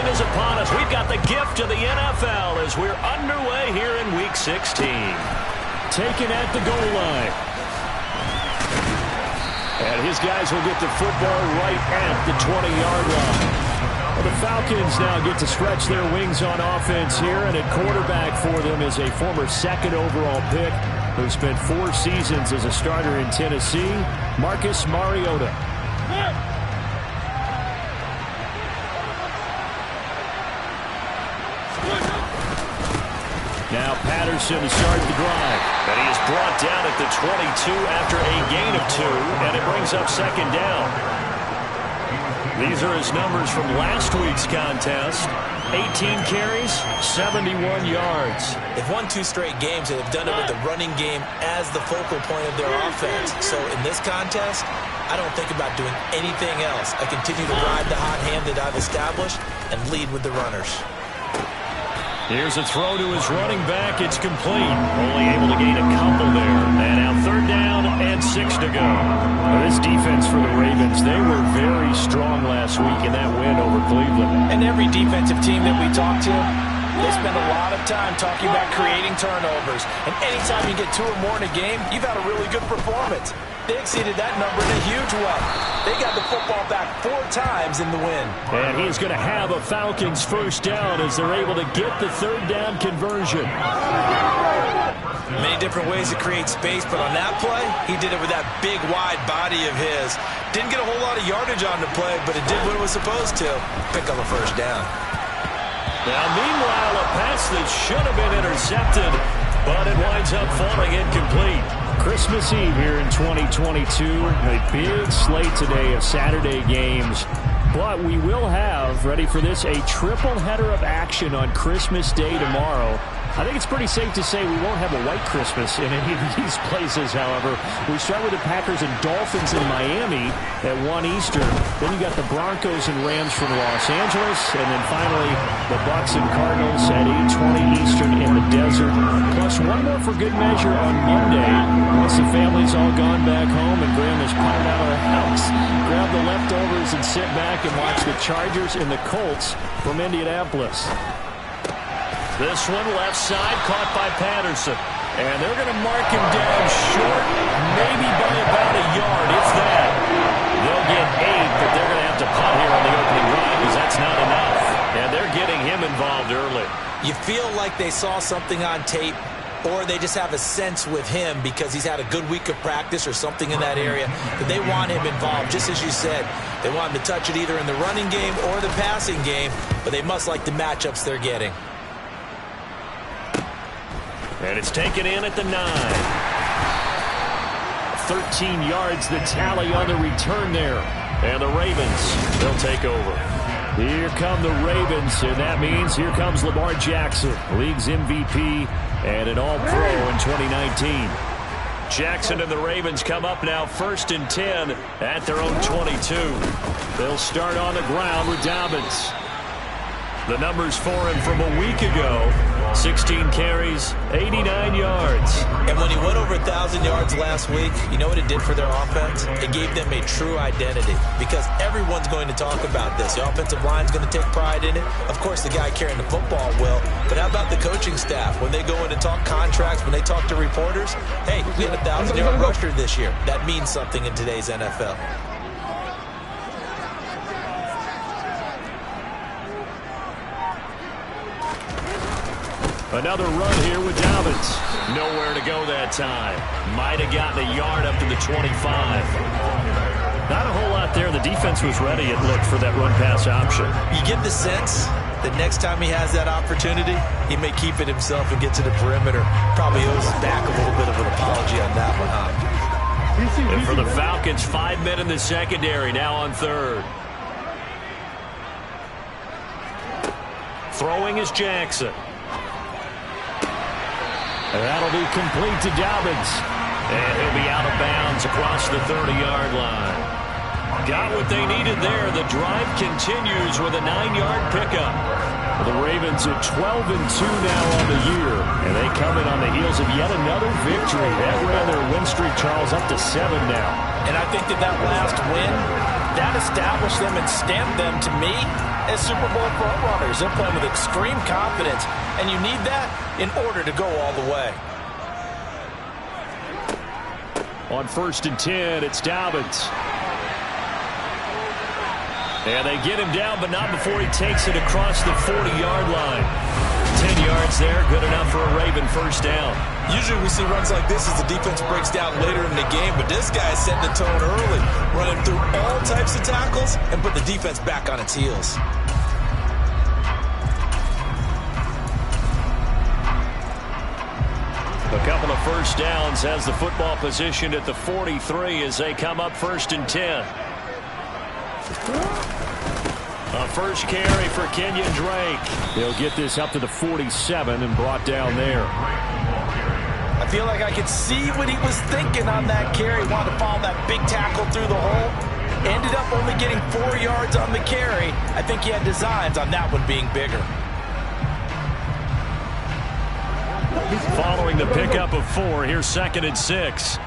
season is upon us. We've got the gift of the NFL as we're underway here in Week 16. Taken at the goal line. And his guys will get the football right at the 20-yard line. Well, the Falcons now get to stretch their wings on offense here, and at quarterback for them is a former second overall pick who spent 4 seasons as a starter in Tennessee, Marcus Mariota. Now Patterson to start the drive. And he is brought down at the 22 after a gain of 2, and it brings up second down. These are his numbers from last week's contest. 18 carries, 71 yards. They've won 2 straight games, and they've done it with the running game as the focal point of their offense. So in this contest, I don't think about doing anything else. I continue to ride the hot hand that I've established and lead with the runners. Here's a throw to his running back. It's complete. Only able to gain a couple there. And now 3rd down and 6 to go. Now this defense for the Ravens, they were very strong last week in that win over Cleveland. And every defensive team that we talk to, they spend a lot of time talking about creating turnovers. And anytime you get 2 or more in a game, you've had a really good performance. They exceeded that number in a huge way. They got the football back 4 times in the win. And he's going to have a Falcons first down as they're able to get the 3rd down conversion. Many different ways to create space, but on that play, he did it with that big, wide body of his. Didn't get a whole lot of yardage on the play, but it did what it was supposed to. Pick up a first down. Now, meanwhile, a pass that should have been intercepted, but it winds up falling incomplete. Christmas Eve here in 2022. A big slate today of Saturday games. But we will have, ready for this, a triple header of action on Christmas Day tomorrow. I think it's pretty safe to say we won't have a white Christmas in any of these places, however. We start with the Packers and Dolphins in Miami at 1 Eastern. Then you got the Broncos and Rams from Los Angeles. And then finally, the Bucs and Cardinals at 8:20 Eastern in the desert. Plus one more for good measure on Monday. Once the family's all gone back home and Graham is piled out of the house, grab the leftovers and sit back and watch the Chargers and the Colts from Indianapolis. This one left side caught by Patterson. And they're going to mark him down short, maybe by about a yard, if that. They'll get 8, but they're going to have to punt here on the opening drive because that's not enough. And they're getting him involved early. You feel like they saw something on tape, or they just have a sense with him because he's had a good week of practice or something in that area that they want him involved. Just as you said, they want him to touch it either in the running game or the passing game, but they must like the matchups they're getting. And it's taken in at the 9. 13 yards the tally on the return there. And the Ravens, they'll take over. Here come the Ravens, and that means here comes Lamar Jackson, league's MVP and an All-Pro in 2019. Jackson and the Ravens come up now 1st and 10 at their own 22. They'll start on the ground with Dobbins. The numbers for him from a week ago, 16 carries, 89 yards. And when he went over 1,000 yards last week, you know what it did for their offense? It gave them a true identity because everyone's going to talk about this. The offensive line's going to take pride in it. Of course, the guy carrying the football will. But how about the coaching staff? When they go in and talk contracts, when they talk to reporters, hey, we had a 1,000-yard rusher this year. That means something in today's NFL. Another run here with Dobbins. Nowhere to go that time. Might have gotten a yard up to the 25. Not a whole lot there. The defense was ready, it looked, for that run-pass option. You get the sense that next time he has that opportunity, he may keep it himself and get to the perimeter. Probably owes back a little bit of an apology on that one, huh? And for the Falcons, 5 men in the secondary, now on 3rd. Throwing is Jackson. And that'll be complete to Dobbins. And he'll be out of bounds across the 30-yard line. Got what they needed there. The drive continues with a 9-yard pickup. The Ravens are 12-2 now on the year. And they come in on the heels of yet another victory. That ran their win streak, Charles, up to 7 now. And I think that last win, that establish them and stamp them, to me, as Super Bowl front runners. They're playing with extreme confidence, and you need that in order to go all the way. On 1st and 10, it's Dobbins. And they get him down, but not before he takes it across the 40-yard line. 10 yards there, good enough for a Raven first down. Usually we see runs like this as the defense breaks down later in the game, but this guy set the tone early, running through all types of tackles and put the defense back on its heels. A couple of first downs has the football positioned at the 43 as they come up 1st and 10. A first carry for Kenyon Drake. They'll get this up to the 47 and brought down there. I feel like I could see what he was thinking on that carry. Wanted to follow that big tackle through the hole. Ended up only getting 4 yards on the carry. I think he had designs on that one being bigger. Following the pickup of 4, here's 2nd and 6.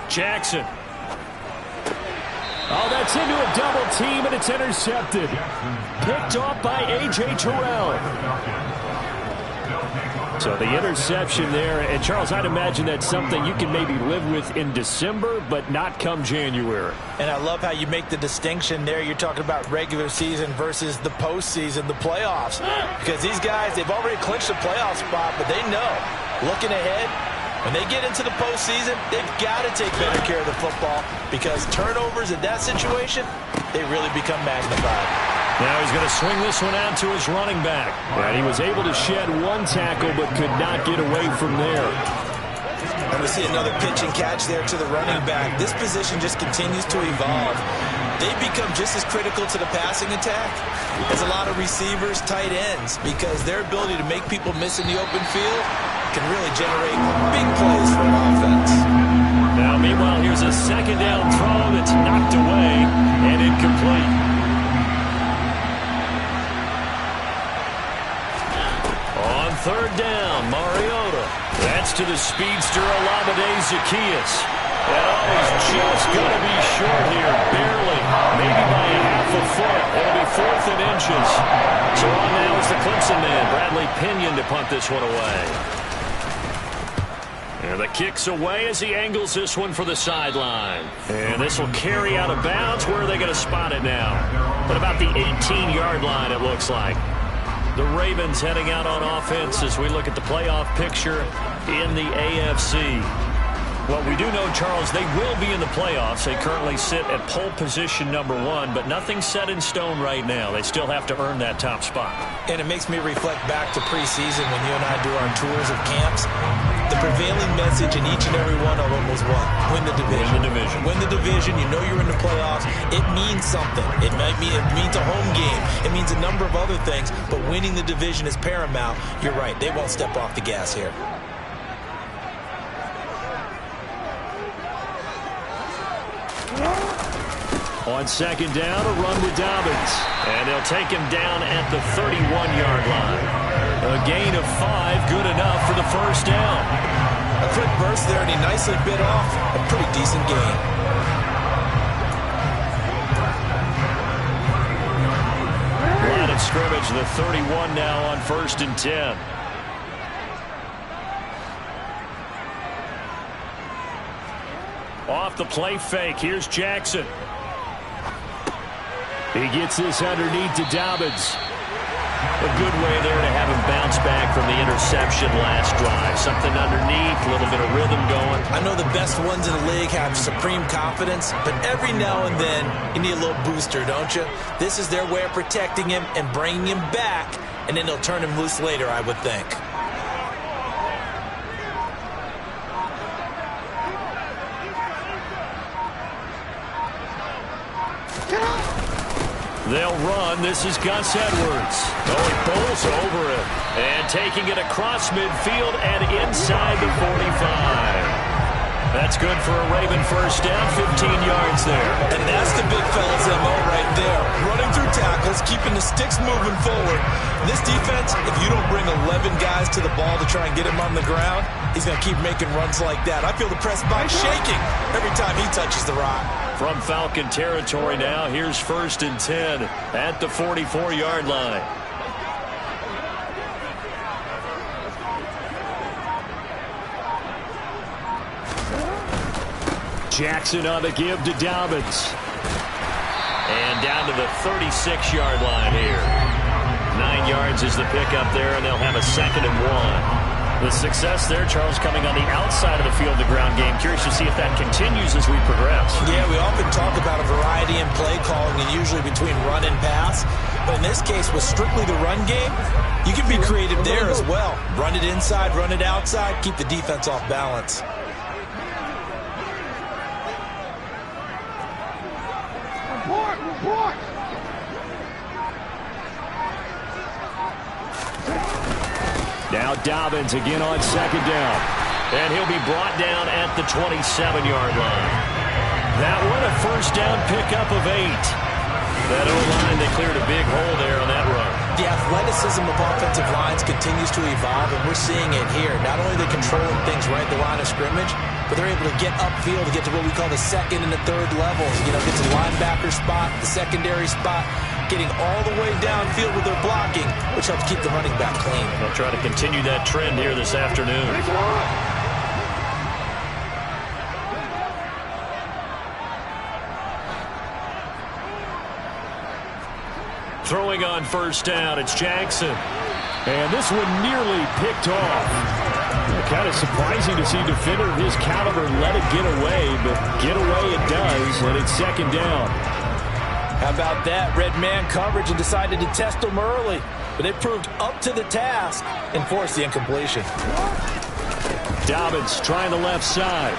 Jackson. Oh, that's into a double team, and it's intercepted. Picked off by A.J. Terrell. So the interception there, and Charles, I'd imagine that's something you can maybe live with in December, but not come January. And I love how you make the distinction there. You're talking about regular season versus the postseason, the playoffs. Because these guys, they've already clinched a playoff spot, but they know, looking ahead, when they get into the postseason, they've got to take better care of the football because turnovers in that situation, they really become magnified. Now he's going to swing this one out to his running back. And he was able to shed 1 tackle but could not get away from there. And we see another pitch and catch there to the running back. This position just continues to evolve. They become just as critical to the passing attack as a lot of receivers, tight ends, because their ability to make people miss in the open field can really generate big plays for an offense. Now, meanwhile, here's a 2nd down throw that's knocked away and incomplete. On 3rd down, Mariota. That's to the speedster, Olamide Zaccheaus. And he's just going to be short here, barely, maybe by a half a foot. It'll be 4th and inches. So on now is the Clemson man, Bradley Pinion, to punt this one away. And the kick's away as he angles this one for the sideline. And this will carry out of bounds. Where are they going to spot it now? At about the 18-yard line, it looks like. The Ravens heading out on offense as we look at the playoff picture in the AFC. Well, we do know, Charles, they will be in the playoffs. They currently sit at pole position number 1, but nothing's set in stone right now. They still have to earn that top spot. And it makes me reflect back to preseason when you and I do our tours of camps. The prevailing message in each and every one of them was what? Win the division. Win the division. Win the division. You know you're in the playoffs. It means something. It means a home game. It means a number of other things, but winning the division is paramount. You're right. They won't step off the gas here. On 2nd down, a run with Dobbins. And they'll take him down at the 31-yard line. A gain of 5, good enough for the first down. A quick burst there, and he nicely bit off a pretty decent gain. Line of scrimmage, the 31 now on 1st and 10. Off the play fake, here's Jackson. He gets this underneath to Dobbins. A good way there to have him bounce back from the interception last drive. Something underneath, a little bit of rhythm going. I know the best ones in the league have supreme confidence, but every now and then you need a little booster, don't you? This is their way of protecting him and bringing him back, and then they'll turn him loose later, I would think. They'll run. This is Gus Edwards. Oh, he bowls over it. And taking it across midfield and inside the 45. That's good for a Raven first down, 15 yards there. And that's the big fella's MO right there. Running through tackles, keeping the sticks moving forward. This defense, if you don't bring 11 guys to the ball to try and get him on the ground, he's going to keep making runs like that. I feel the press box shaking every time he touches the rock. From Falcon territory now, here's 1st and 10 at the 44-yard line. Jackson on the give to Dobbins. And down to the 36-yard line here. 9 yards is the pickup there, and they'll have a 2nd and 1. The success there, Charles, coming on the outside of the field, the ground game. Curious to see if that continues as we progress. Yeah, we often talk about a variety in play calling and usually between run and pass. But in this case, with strictly the run game, you can be creative there as well. Run it inside, run it outside, keep the defense off balance. Now Dobbins again on 2nd down. And he'll be brought down at the 27-yard line. That one a first down pickup of 8. That O-line, they cleared a big hole there on that run. The athleticism of offensive lines continues to evolve, and we're seeing it here. Not only are they controlling things right at the line of scrimmage, but they're able to get upfield to get to what we call the 2nd and the 3rd levels. You know, get to the linebacker spot, the secondary spot, getting all the way downfield with their blocking, which helps keep the running back clean. They'll try to continue that trend here this afternoon. Throwing on 1st down, it's Jackson. And this one nearly picked off. Kind of surprising to see a defender of his caliber let it get away, but get away it does, and it's 2nd down. How about that? Red man coverage and decided to test them early. But they proved up to the task and forced the incompletion. Dobbins trying the left side.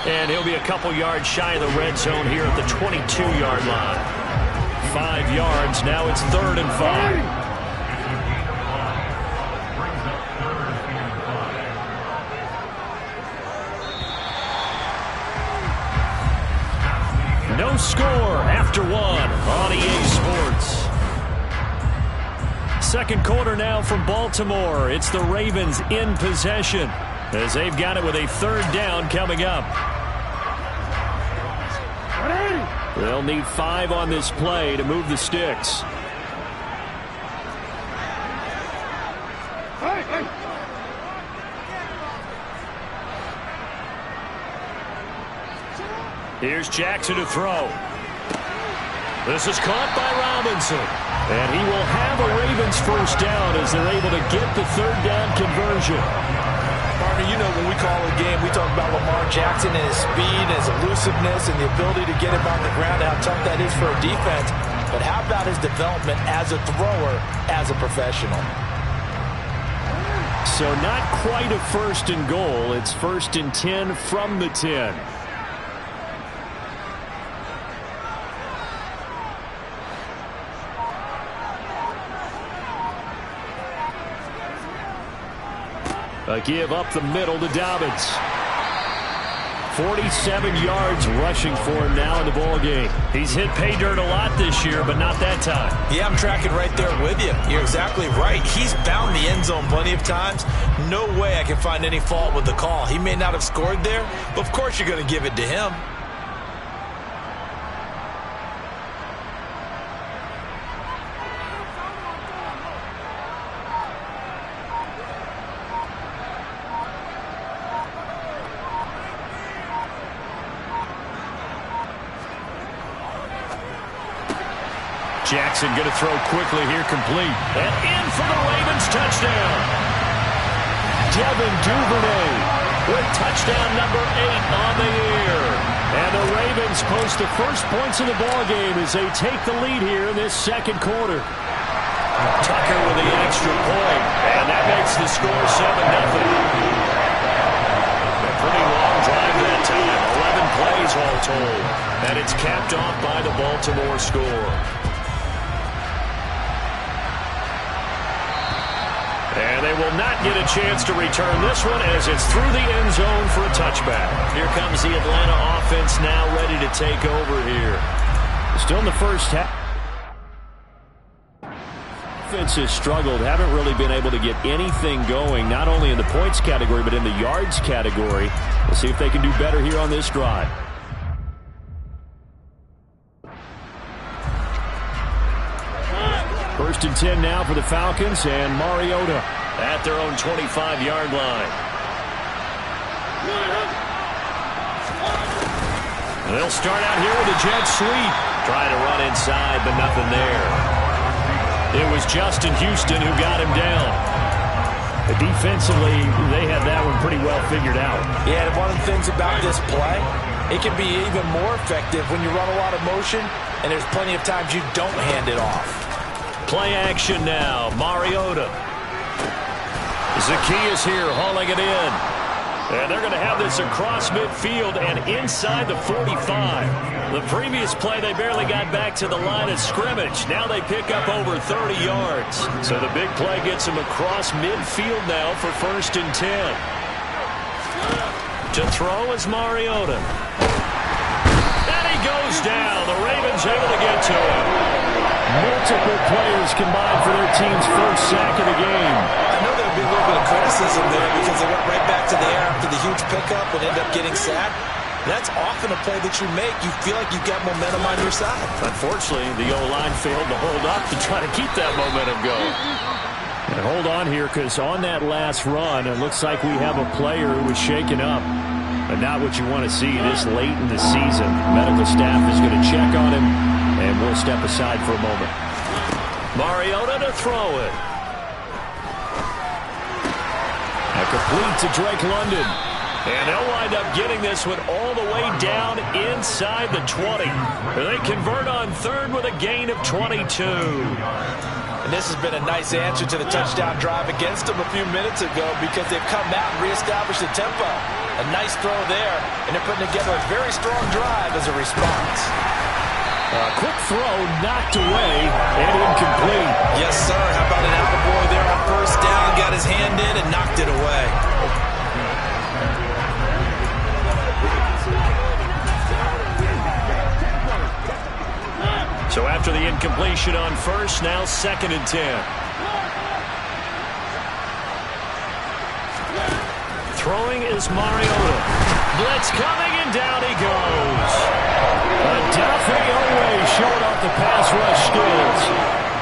And he'll be a couple yards shy of the red zone here at the 22-yard line. 5 yards. Now it's 3rd and 5. No score after 1 on EA Sports. 2nd quarter now from Baltimore. It's the Ravens in possession as they've got it with a 3rd down coming up. They'll need 5 on this play to move the sticks. Here's Jackson to throw. This is caught by Robinson. And he will have a Ravens first down as they're able to get the 3rd down conversion. Partner, you know when we call a game, we talk about Lamar Jackson and his speed, his elusiveness, and the ability to get him on the ground, how tough that is for a defense. But how about his development as a thrower, as a professional? So not quite a 1st and goal. It's 1st and 10 from the 10. A give up the middle to Dobbins. 47 yards rushing for him now in the ballgame. He's hit pay dirt a lot this year, but not that time. Yeah, I'm tracking right there with you. You're exactly right. He's found the end zone plenty of times. No way I can find any fault with the call. He may not have scored there, but of course you're going to give it to him. Jackson going to throw quickly here, complete. And in for the Ravens touchdown. Devin Duvernay with touchdown number 8 on the year. And the Ravens post the first points of the ballgame as they take the lead here in this 2nd quarter. Tucker with the extra point, and that makes the score 7-0. A pretty long drive that time, 11 plays all told. And it's capped off by the Baltimore score. And they will not get a chance to return this one as it's through the end zone for a touchback. Here comes the Atlanta offense now ready to take over here. Still in the first half. Offense has struggled, haven't really been able to get anything going, not only in the points category, but in the yards category. We'll see if they can do better here on this drive. First and 10 now for the Falcons, and Mariota at their own 25-yard line. They'll start out here with a jet sweep. Trying to run inside, but nothing there. It was Justin Houston who got him down. Defensively, they had that one pretty well figured out. Yeah, and one of the things about this play, it can be even more effective when you run a lot of motion, and there's plenty of times you don't hand it off. Play action now. Mariota. Zacchaeus here hauling it in. And they're going to have this across midfield and inside the 45. The previous play, they barely got back to the line of scrimmage. Now they pick up over 30 yards. So the big play gets them across midfield now for first and 10. To throw is Mariota. And he goes down. The Ravens able to get to him. Multiple players combined for their team's first sack of the game. I know there'll be a little bit of criticism there because they went right back to the air after the huge pickup and ended up getting sacked. That's often a play that you make. You feel like you've got momentum on your side. Unfortunately, the O-line failed to hold up to try to keep that momentum going. And hold on here, because on that last run, it looks like we have a player who was shaken up. But not what you want to see this late in the season. Medical staff is going to check on him, and we'll step aside for a moment. Mariota to throw it. A complete to Drake London. And they'll wind up getting this one all the way down inside the 20. They convert on third with a gain of 22. And this has been a nice answer to the touchdown drive against them a few minutes ago because they've come out and reestablished the tempo. A nice throw there, and they're putting together a very strong drive as a response. A quick throw knocked away and incomplete. Yes, sir. How about an attaboy there on first down? Got his hand in and knocked it away. So after the incompletion on first, now second and 10. Throwing is Mariota. Blitz coming, and down he goes. Dafe always showing off the pass rush skills.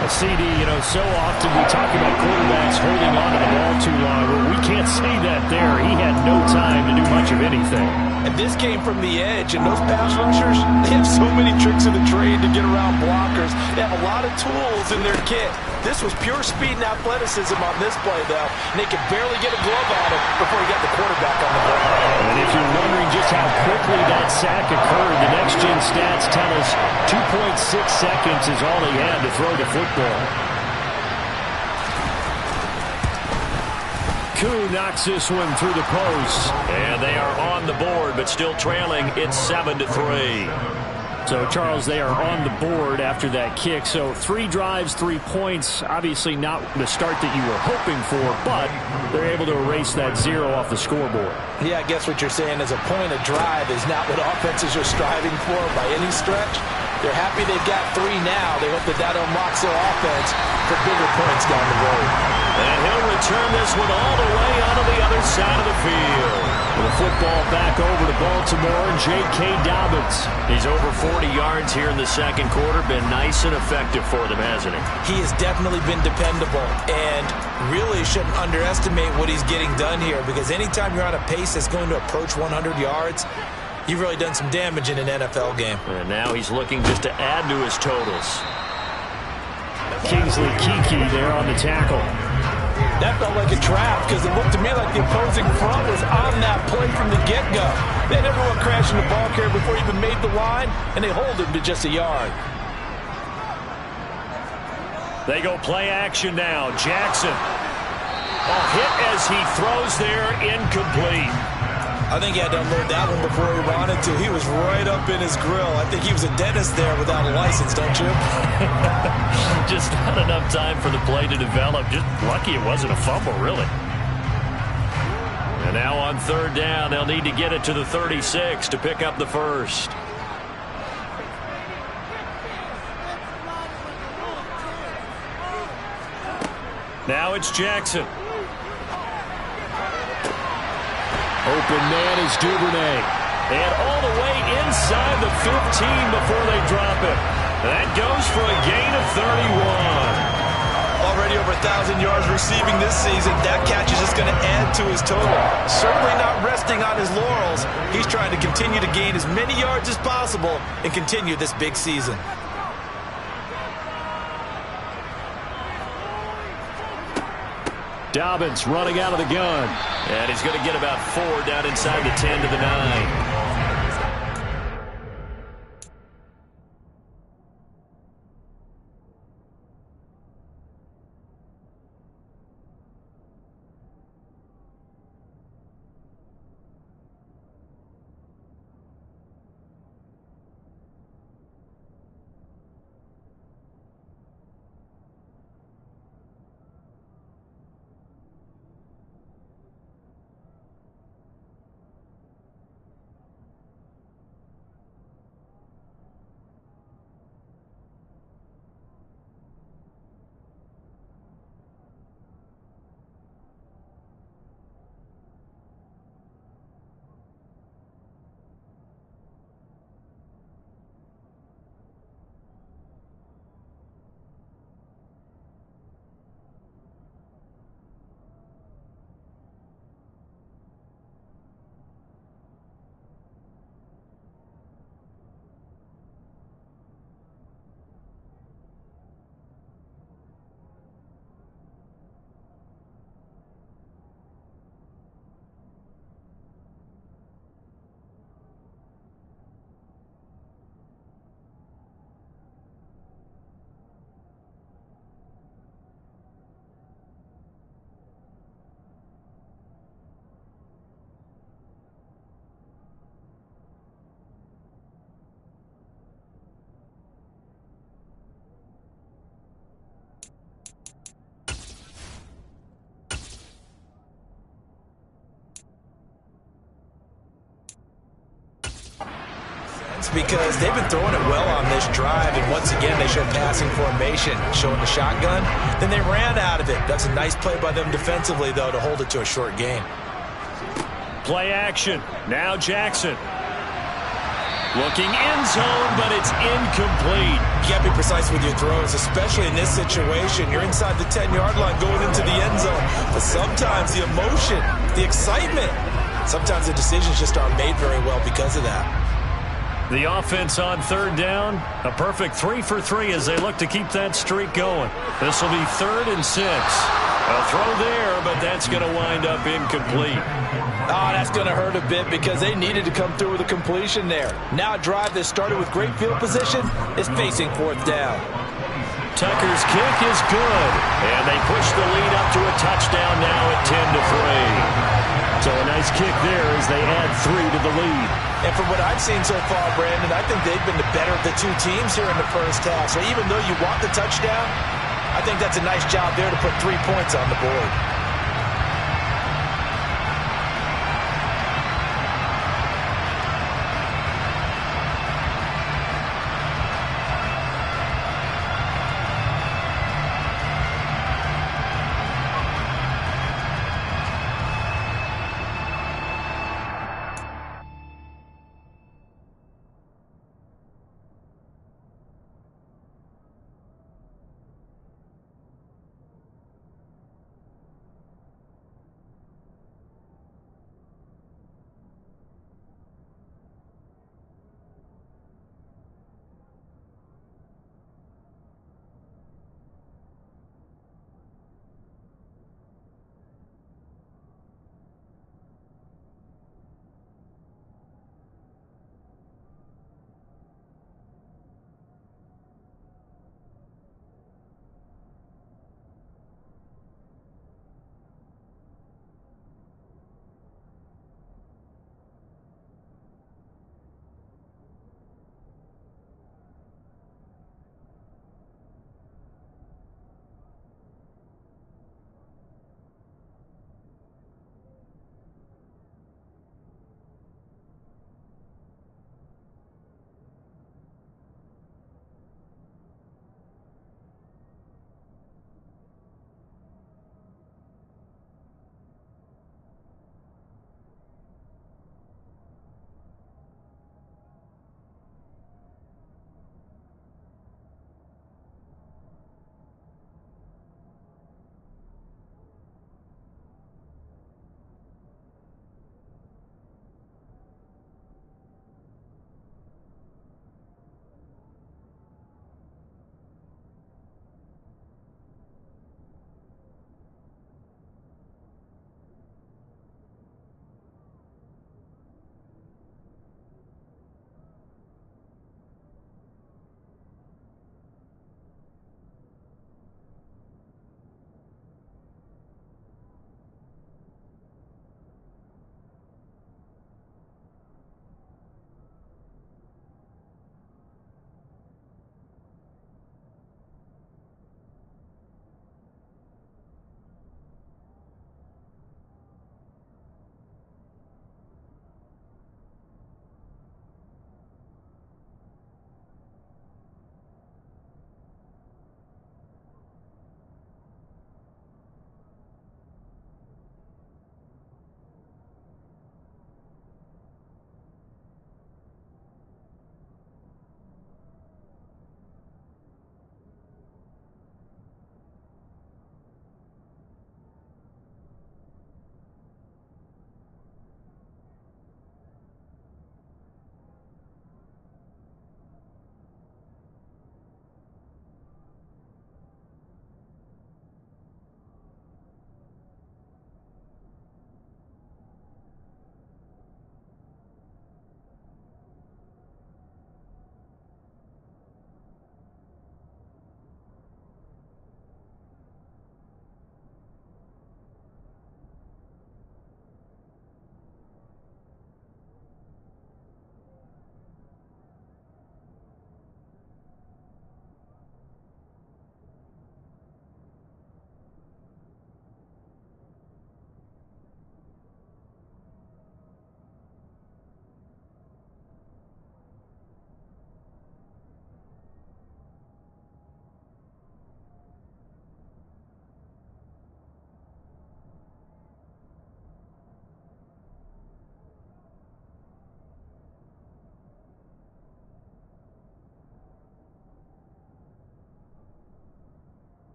A CD, so often we talk about quarterbacks holding on to the ball too long. Well, we can't say that there. He had no time to do much of anything. And this came from the edge, and those pass rushers, they have so many tricks of the trade to get around blockers. They have a lot of tools in their kit. This was pure speed and athleticism on this play, though, and they could barely get a glove on it before he got the quarterback on the ground. And if you're wondering just how quickly that sack occurred, the next-gen stats tell us 2.6 seconds is all he had to throw the football. Koo knocks this one through the post. And they are on the board, but still trailing. It's 7-3. So, Charles, they are on the board after that kick. So 3 drives, 3 points. Obviously not the start that you were hoping for, but they're able to erase that 0 off the scoreboard. Yeah, I guess what you're saying is a point of drive is not what offenses are striving for by any stretch. They're happy they've got 3 now. They hope that unlocks their offense for bigger points down the road. And he'll return this one all the way onto the other side of the field. The football back over to Baltimore and J.K. Dobbins. He's over 40 yards here in the second quarter. Been nice and effective for them, hasn't he? He has definitely been dependable and really shouldn't underestimate what he's getting done here because anytime you're on a pace that's going to approach 100 yards, you've really done some damage in an NFL game. And now he's looking just to add to his totals. Kingsley Keke there on the tackle. That felt like a trap because it looked to me like the opposing front was on that play from the get-go. They had everyone crashing the ball carrier before he even made the line, and they hold him to just a yard. They go play action now. Jackson. A hit as he throws there, incomplete. I think he had to unload that one before he wanted to. He was right up in his grill. I think he was a dentist there without a license, don't you? Just not enough time for the play to develop. Just lucky it wasn't a fumble, really. And now on third down, they'll need to get it to the 36 to pick up the first. Now it's Jackson. Open man is Duvernay. And all the way inside the 15 before they drop it. That goes for a gain of 31. Already over 1,000 yards receiving this season. That catch is just going to add to his total. Certainly not resting on his laurels. He's trying to continue to gain as many yards as possible and continue this big season. Dobbins running out of the gun. And he's going to get about 4 down inside the 10 to the 9. Because they've been throwing it well on this drive, and once again they show passing formation, showing the shotgun. Then they ran out of it. That's a nice play by them defensively, though, to hold it to a short gain. Play action. Now Jackson. Looking end zone, but it's incomplete. You got to be precise with your throws, especially in this situation. You're inside the 10-yard line going into the end zone. But sometimes the emotion, the excitement, sometimes the decisions just aren't made very well because of that. The offense on third down, a perfect 3 for 3 as they look to keep that streak going. This will be 3rd and 6. A throw there, but that's going to wind up incomplete. Oh, that's going to hurt a bit because they needed to come through with a completion there. Now a drive that started with great field position is facing 4th down. Tucker's kick is good, and they push the lead up to a touchdown now at 10-3. So a nice kick there as they add 3 to the lead. And from what I've seen so far, Brandon, I think they've been the better of the two teams here in the first half. So even though you want the touchdown, I think that's a nice job there to put 3 points on the board.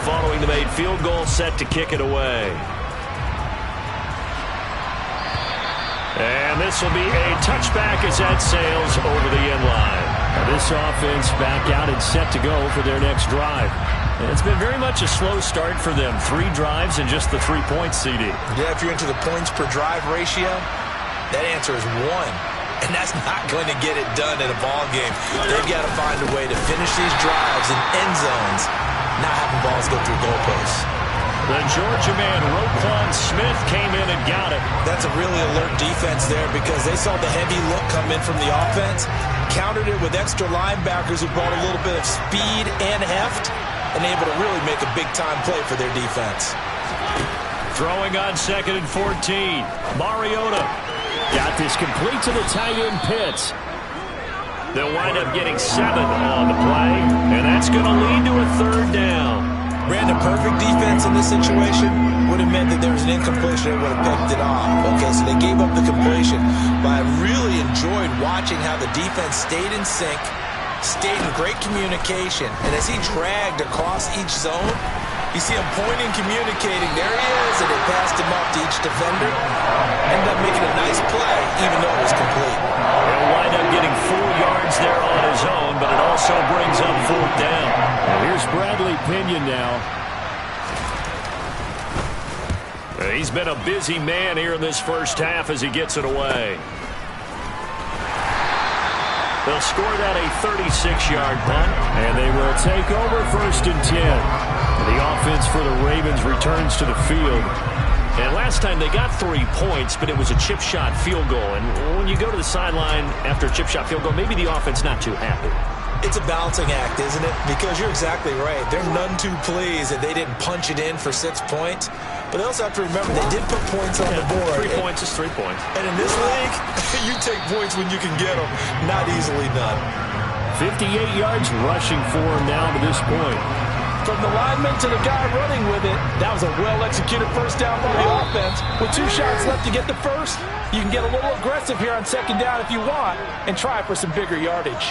following the made field goal, set to kick it away. And this will be a touchback as that sails over the end line. Now this offense back out and set to go for their next drive. It's been very much a slow start for them. 3 drives and just the 3 points, CD. Yeah, if you're into the points per drive ratio, that answer is 1. And that's not going to get it done in a ball game. They've got to find a way to finish these drives in end zones, not having balls go through goalposts. The Georgia man, Roquan Smith, came in and got it. That's a really alert defense there because they saw the heavy look come in from the offense, countered it with extra linebackers who brought a little bit of speed and heft, and able to really make a big-time play for their defense. Throwing on 2nd and 14. Mariota got this complete to the tight end Pitts. They'll wind up getting 7 on the play, and that's going to lead to a 3rd down. Brandon, perfect defense in this situation would have meant that there was an incompletion and would have picked it off. Okay, so they gave up the completion. But I really enjoyed watching how the defense stayed in sync, stayed in great communication. And as he dragged across each zone, you see him pointing, communicating. There he is, and they passed him up to each defender. Ended up making a nice play, even though it was complete. He'll wind up getting 4 yards there on his own, but it also brings up 4th down. And here's Bradley Pinion now. He's been a busy man here in this first half as he gets it away. They'll score that a 36-yard punt, and they will take over 1st and 10. The offense for the Ravens returns to the field. And last time they got 3 points, but it was a chip shot field goal. And when you go to the sideline after a chip shot field goal, maybe the offense not too happy. It's a balancing act, isn't it? Because you're exactly right. They're none too pleased that they didn't punch it in for 6 points. But they also have to remember they did put points on the board. 3 points is 3 points. And in this league, you take points when you can get them. Not easily done. 58 yards rushing for him now to this point. From the lineman to the guy running with it, that was a well-executed first down by the offense. With 2 shots left to get the first, you can get a little aggressive here on 2nd down if you want and try for some bigger yardage.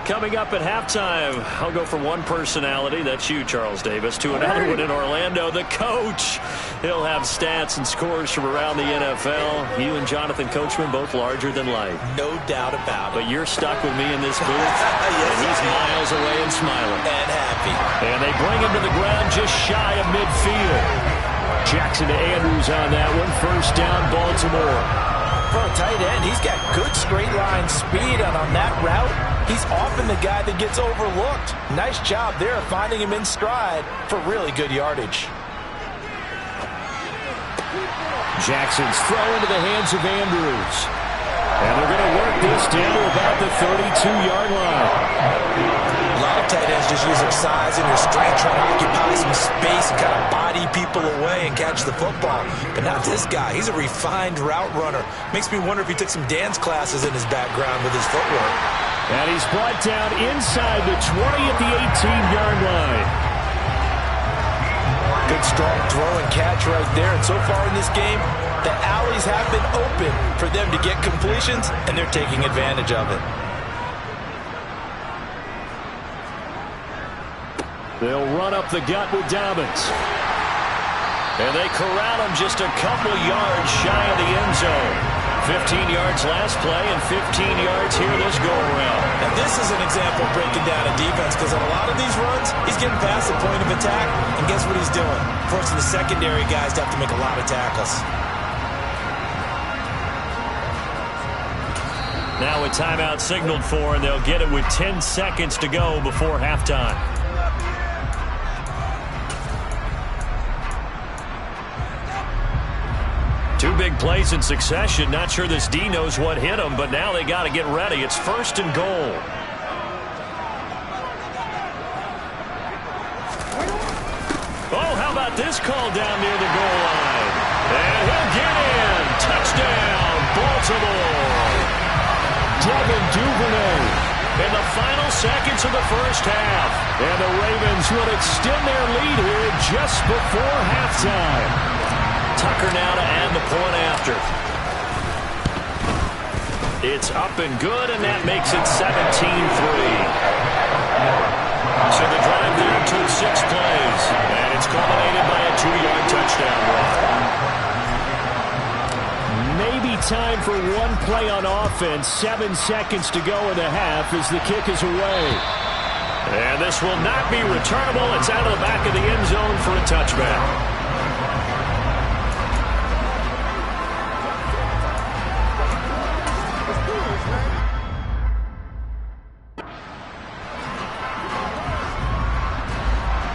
Coming up at halftime, I'll go from one personality, that's you, Charles Davis, to another one in Orlando, the coach. He'll have stats and scores from around the NFL. You and Jonathan Coachman, both larger than life. No doubt about it. But you're stuck with me in this booth, yes, and he's miles away and smiling. And happy. And they bring him to the ground just shy of midfield. Jackson to Andrews on that one. 1st down, Baltimore. For a tight end, he's got good straight line speed, and on that route, he's often the guy that gets overlooked. Nice job there finding him in stride for really good yardage. Jackson's throw into the hands of Andrews. And they're going to work this down to about the 32-yard line. A lot of tight ends just use their size and their strength, trying to occupy some space and kind of body people away and catch the football. But not this guy. He's a refined route runner. Makes me wonder if he took some dance classes in his background with his footwork. And he's brought down inside the 20 at the 18-yard line. Good strong throw and catch right there. And so far in this game, the alleys have been open for them to get completions, and they're taking advantage of it. They'll run up the gut with Dobbins. And they corral him just a couple yards shy of the end zone. 15 yards last play and 15 yards here this go-around. Now this is an example of breaking down a defense, because on a lot of these runs, he's getting past the point of attack, and guess what he's doing? Forcing the secondary guys to have to make a lot of tackles. Now a timeout signaled for, and they'll get it with 10 seconds to go before halftime. Two big plays in succession. Not sure this D knows what hit him, but now they got to get ready. It's 1st and goal. Oh, how about this call down near the goal line? And he'll get in. Touchdown, Baltimore. Devin Duvernay in the final seconds of the first half. And the Ravens will extend their lead here just before halftime. Tucker now to add the point after. It's up and good, and that makes it 17-3. So the drive there took 6 plays, and it's culminated by a 2-yard touchdown run. Maybe time for one play on offense. 7 seconds to go in the half as the kick is away. And this will not be returnable. It's out of the back of the end zone for a touchback.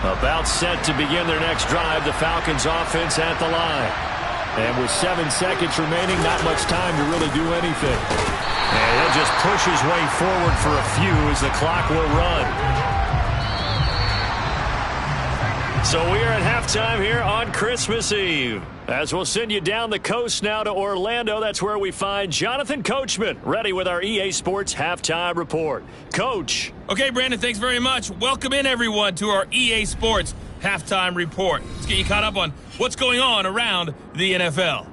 About set to begin their next drive, the Falcons offense at the line. And with 7 seconds remaining, not much time to really do anything. And he'll just push his way forward for a few as the clock will run. So we are at halftime here on Christmas Eve. As we'll send you down the coast now to Orlando, that's where we find Jonathan Coachman, ready with our EA Sports Halftime Report. Coach. Okay, Brandon, thanks very much. Welcome in, everyone, to our EA Sports Halftime Report. Let's get you caught up on what's going on around the NFL.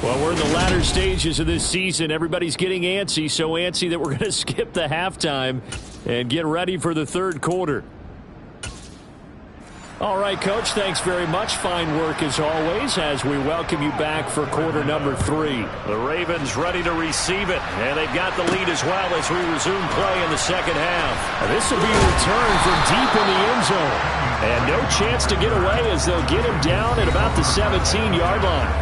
Well, we're in the latter stages of this season. Everybody's getting antsy, so antsy that we're going to skip the halftime and get ready for the third quarter. All right, Coach, thanks very much. Fine work as always as we welcome you back for quarter number 3. The Ravens ready to receive it, and they've got the lead as well as we resume play in the second half. This will be a return from deep in the end zone. And no chance to get away as they'll get him down at about the 17-yard line.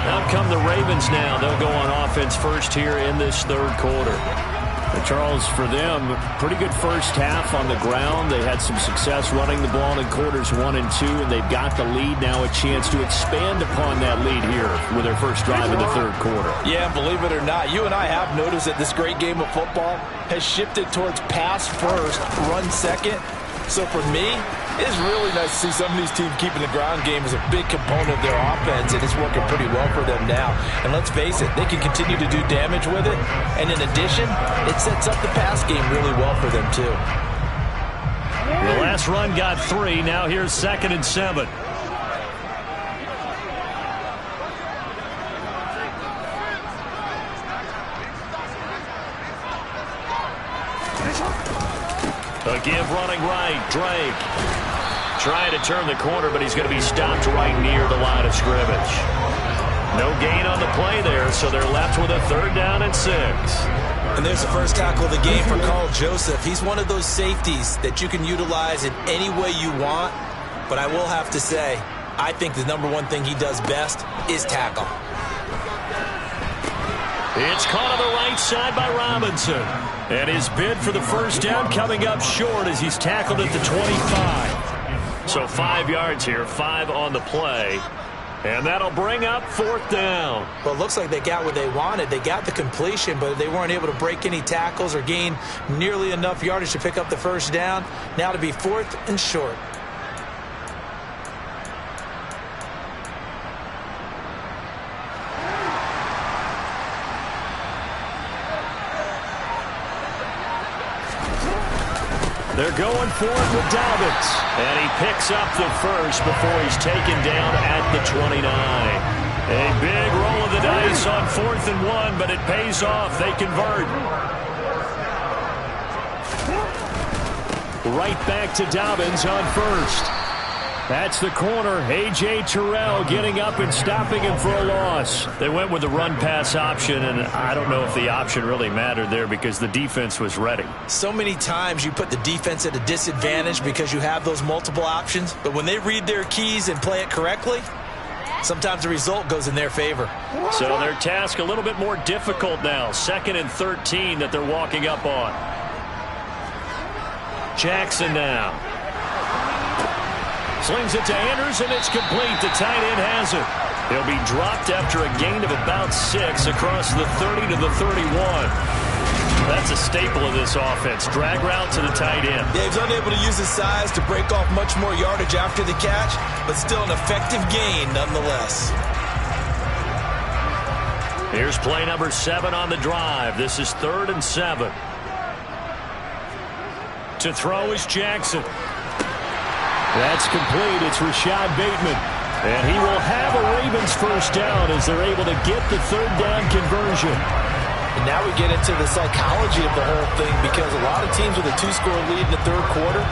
Out come the Ravens now. They'll go on offense first here in this third quarter. Charles, for them, pretty good first half on the ground. They had some success running the ball in quarters 1 and 2, and they've got the lead now, a chance to expand upon that lead here with their first drive in the third quarter. Yeah, believe it or not, you and I have noticed that this great game of football has shifted towards pass first, run second. So for me, it's really nice to see some of these teams keeping the ground game as a big component of their offense, and it's working pretty well for them now. And let's face it, they can continue to do damage with it. And in addition, it sets up the pass game really well for them, too. The last run got 3. Now here's 2nd and 7. A give running right, Drake. Trying to turn the corner, but he's going to be stopped right near the line of scrimmage. No gain on the play there, so they're left with a 3rd down and 6. And there's the first tackle of the game for Carl Joseph. He's one of those safeties that you can utilize in any way you want. But I will have to say, I think the number one thing he does best is tackle. It's caught on the right side by Robinson. And his bid for the first down coming up short as he's tackled at the 25. So 5 yards here, 5 on the play. And that'll bring up 4th down. Well, it looks like they got what they wanted. They got the completion, but they weren't able to break any tackles or gain nearly enough yardage to pick up the first down. Now to be 4th and short. They're going for it with Dobbins. And he picks up the first before he's taken down at the 29. A big roll of the dice on 4th and 1, but it pays off. They convert. Right back to Dobbins on first. That's the corner. A.J. Terrell getting up and stopping him for a loss. They went with the run-pass option, and I don't know if the option really mattered there because the defense was ready. So many times you put the defense at a disadvantage because you have those multiple options, but when they read their keys and play it correctly, sometimes the result goes in their favor. So their task a little bit more difficult now. 2nd and 13 that they're walking up on. Jackson now. Slings it to Andrews, and it's complete. The tight end has it. He'll be dropped after a gain of about 6 across the 30 to the 31. That's a staple of this offense. Drag route to the tight end. Yeah, he's unable to use his size to break off much more yardage after the catch, but still an effective gain nonetheless. Here's play number 7 on the drive. This is 3rd and 7. To throw is Jackson. That's complete. It's Rashad Bateman. And he will have a Ravens first down as they're able to get the 3rd down conversion. now we get into the psychology of the whole thing, because a lot of teams with a 2-score lead in the third quarter,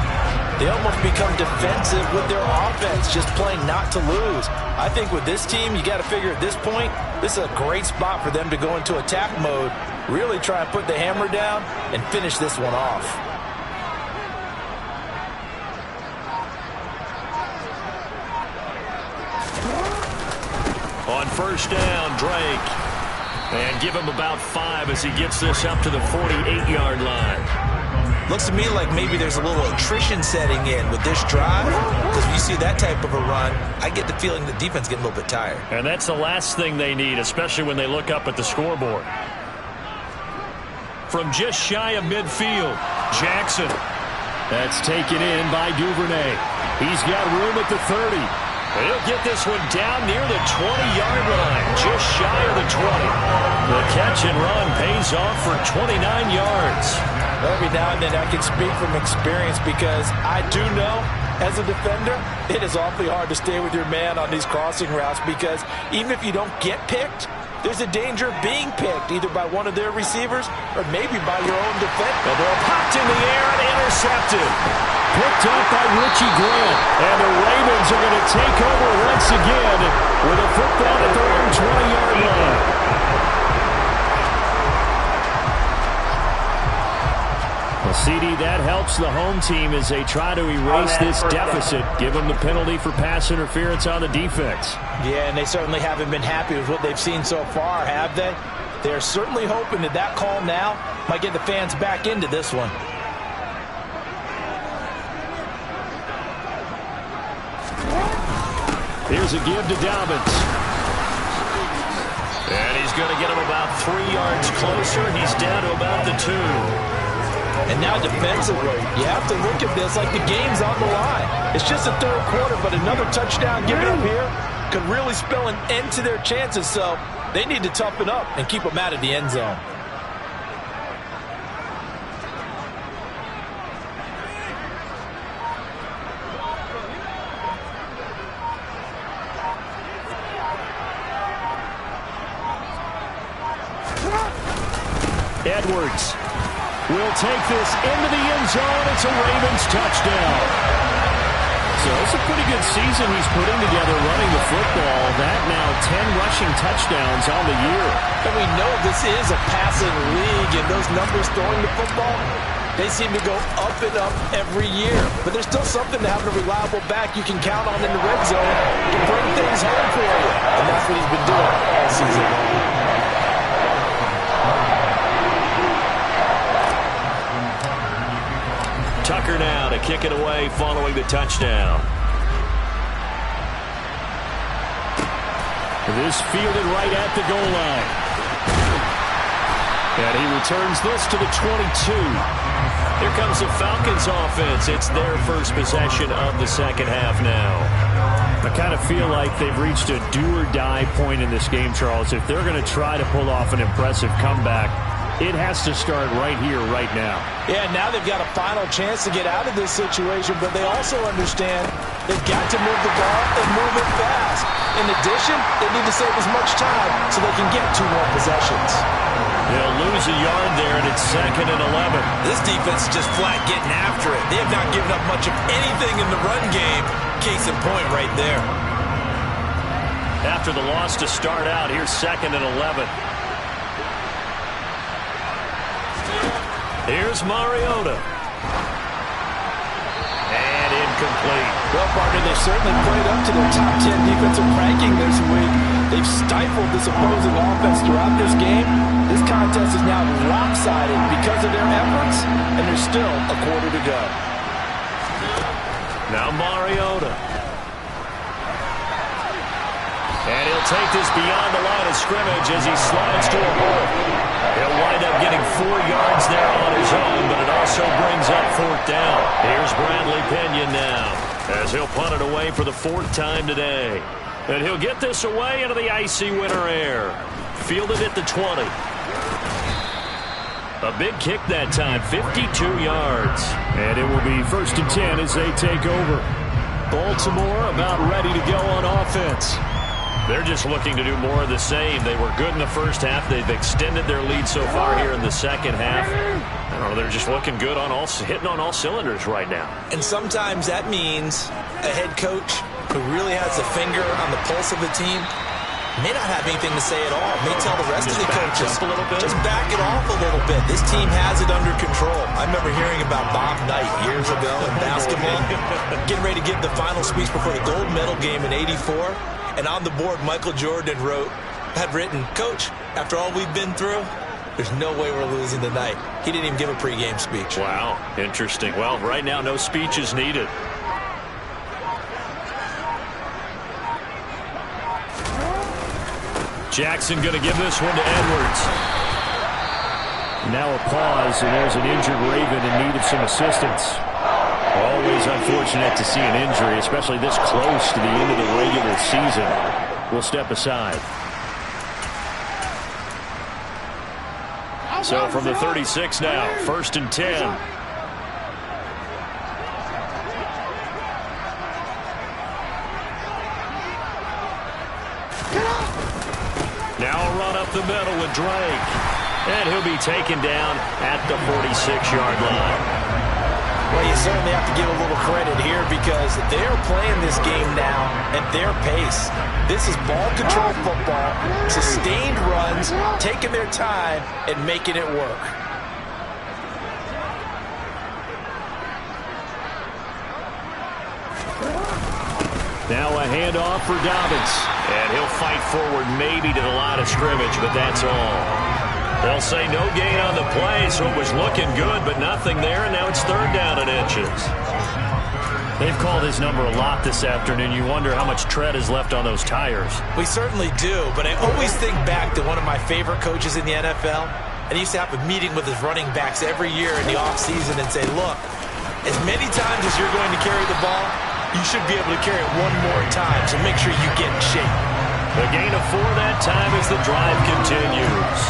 they almost become defensive with their offense, just playing not to lose. I think with this team, you got to figure at this point, this is a great spot for them to go into attack mode, really try and put the hammer down and finish this one off. On first down, Drake. And give him about 5 as he gets this up to the 48-yard line. Looks to me like maybe there's a little attrition setting in with this drive, because when you see that type of a run, I get the feeling the defense getting a little bit tired. And that's the last thing they need, especially when they look up at the scoreboard. From just shy of midfield, Jackson. That's taken in by Duvernay. He's got room at the 30. He'll get this one down near the 20-yard line, just shy of the 20. The catch and run pays off for 29 yards. Every now and then I can speak from experience, because I do know, as a defender, it is awfully hard to stay with your man on these crossing routes, because even if you don't get picked, there's a danger of being picked, either by one of their receivers or maybe by your own defender. The ball popped in the air and intercepted. Picked up by Richie Grant. And the Ravens are going to take over once again with a football at their own 20-yard line. Well, CD, that helps the home team as they try to erase this deficit, give them the penalty for pass interference on the defense. Yeah, and they certainly haven't been happy with what they've seen so far, have they? They're certainly hoping that that call now might get the fans back into this one. Here's a give to Dobbins. And he's going to get him about 3 yards closer. He's down to about the 2. And now defensively, you have to look at this like the game's on the line. It's just the third quarter, but another touchdown given up here could really spell an end to their chances. So they need to toughen up and keep them out of the end zone. Edwards will take this into the end zone. It's a Ravens touchdown. So it's a pretty good season he's putting together running the football. That now 10 rushing touchdowns on the year. And we know this is a passing league, and those numbers throwing the football, they seem to go up and up every year. But there's still something to having a reliable back you can count on in the red zone to bring things home for you. And that's what he's been doing all season long. Tucker now to kick it away following the touchdown. This fielded right at the goal line. And he returns this to the 22. Here comes the Falcons offense. It's their first possession of the second half now. I kind of feel like they've reached a do-or-die point in this game, Charles. If they're going to try to pull off an impressive comeback, it has to start right here, right now. Yeah, now they've got a final chance to get out of this situation, but they also understand they've got to move the ball and move it fast. In addition, they need to save as much time so they can get 2 more possessions. They'll lose a yard there, and it's 2nd and 11. This defense is just flat getting after it. They have not given up much of anything in the run game. Case in point right there. After the loss to start out, here's 2nd and 11. Here's Mariota. And incomplete. Well, partner, they've certainly played up to their top 10 defensive ranking this week. They've stifled this opposing offense throughout this game. This contest is now lopsided because of their efforts, and there's still a quarter to go. Now Mariota. And he'll take this beyond the line of scrimmage as he slides to a hole. He'll wind up getting 4 yards there on his own, but it also brings up 4th down. Here's Bradley Pinion now as he'll punt it away for the 4th time today. And he'll get this away into the icy winter air. Fielded at the 20. A big kick that time, 52 yards. And it will be 1st and 10 as they take over. Baltimore about ready to go on offense. They're just looking to do more of the same. They were good in the first half. They've extended their lead so far here in the second half. I don't know, they're just looking good on hitting on all cylinders right now. And sometimes that means a head coach who really has a finger on the pulse of the team may not have anything to say at all. May tell the rest of the coaches, just back it off a little bit. This team has it under control. I remember hearing about Bob Knight years ago in basketball, getting ready to give the final speech before the gold medal game in '84. And on the board, Michael Jordan had written, "Coach, after all we've been through, there's no way we're losing tonight." He didn't even give a pregame speech. Wow, interesting. Well, right now, no speech is needed. Jackson going to give this one to Edwards. Now a pause, and there's an injured Raven in need of some assistance. Always unfortunate to see an injury, especially this close to the end of the regular season. We'll step aside. So from the 36 now, 1st and 10. Now a run up the middle with Drake. And he'll be taken down at the 46-yard line. Well, you certainly have to give a little credit here because they're playing this game now at their pace. This is ball control football, sustained runs, taking their time and making it work. Now a handoff for Dobbins. And he'll fight forward maybe to the line of scrimmage, but that's all. They'll say no gain on the play, so it was looking good, but nothing there, and now it's 3rd down and inches. They've called his number a lot this afternoon. You wonder how much tread is left on those tires. We certainly do, but I always think back to one of my favorite coaches in the NFL, and he used to have a meeting with his running backs every year in the offseason and say, look, as many times as you're going to carry the ball, you should be able to carry it one more time, so make sure you get in shape. The gain of 4 that time as the drive continues.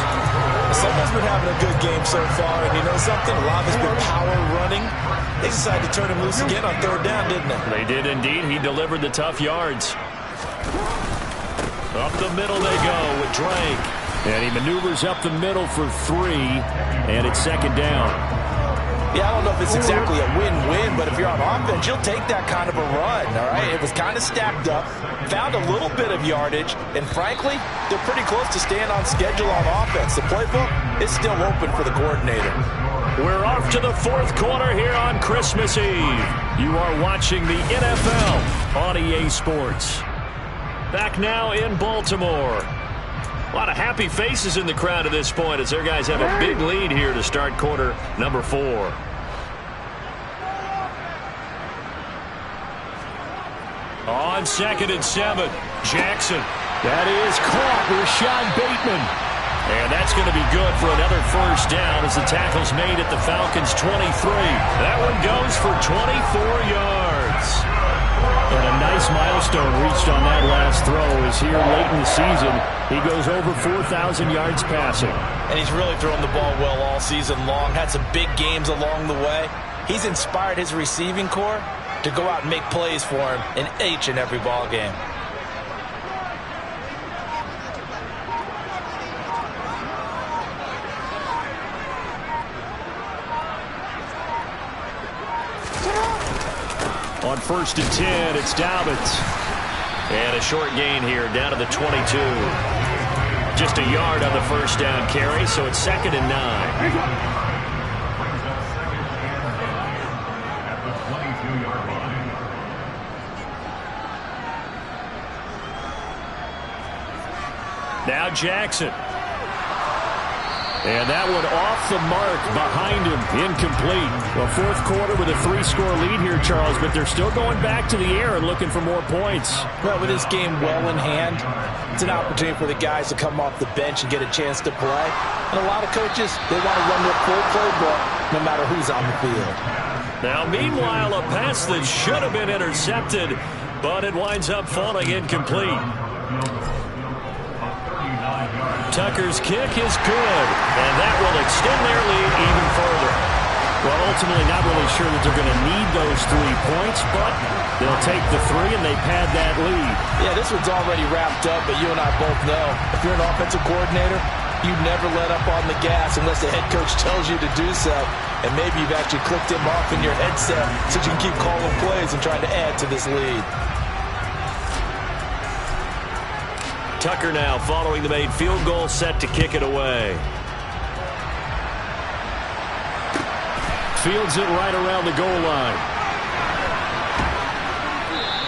Someone's been having a good game so far, and you know something? A lot of it's been power running. They decided to turn him loose again on 3rd down, didn't they? They did indeed. He delivered the tough yards. Up the middle they go with Drake. And he maneuvers up the middle for 3, and it's 2nd down. Yeah, I don't know if it's exactly a win-win, but if you're on offense, you'll take that kind of a run, all right? It was kind of stacked up, found a little bit of yardage, and frankly, they're pretty close to staying on schedule on offense. The playbook is still open for the coordinator. We're off to the 4th quarter here on Christmas Eve. You are watching the NFL on EA Sports. Back now in Baltimore. A lot of happy faces in the crowd at this point as their guys have a big lead here to start quarter number 4. On 2nd and 7, Jackson. That is caught. Rashad Bateman. And that's going to be good for another 1st down as the tackle's made at the Falcons' 23. That one goes for 24 yards. And a nice milestone reached on that last throw as here late in the season, he goes over 4,000 yards passing. And he's really thrown the ball well all season long, had some big games along the way. He's inspired his receiving corps to go out and make plays for him in each and every ball game. On 1st and 10, it's Dobbins. And a short gain here down to the 22. Just a yard on the 1st down carry, so it's 2nd and 9. Now Jackson. And that one off the mark behind him, incomplete. Well, 4th quarter with a 3-score lead here, Charles, but they're still going back to the air and looking for more points. Well, with this game well in hand, it's an opportunity for the guys to come off the bench and get a chance to play. And a lot of coaches, they want to run their full playbook no matter who's on the field. Now, meanwhile, a pass that should have been intercepted, but it winds up falling incomplete. Tucker's kick is good, and that will extend their lead even further. Well, ultimately not really sure that they're going to need those 3 points, but they'll take the 3 and they pad that lead. Yeah, this one's already wrapped up, but you and I both know if you're an offensive coordinator, you never let up on the gas unless the head coach tells you to do so. And maybe you've actually clicked him off in your headset so you can keep calling plays and trying to add to this lead. Tucker now following the made field goal, set to kick it away. Fields it right around the goal line.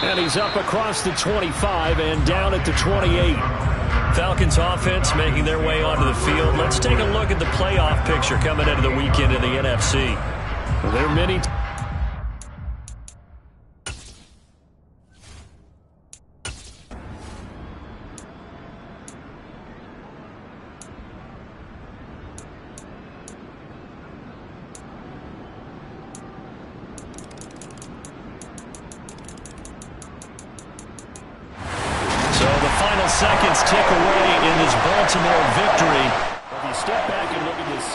And he's up across the 25 and down at the 28. Falcons offense making their way onto the field. Let's take a look at the playoff picture coming into the weekend in the NFC. Well, there are many seconds tick away in this Baltimore victory. If you step back and look at this,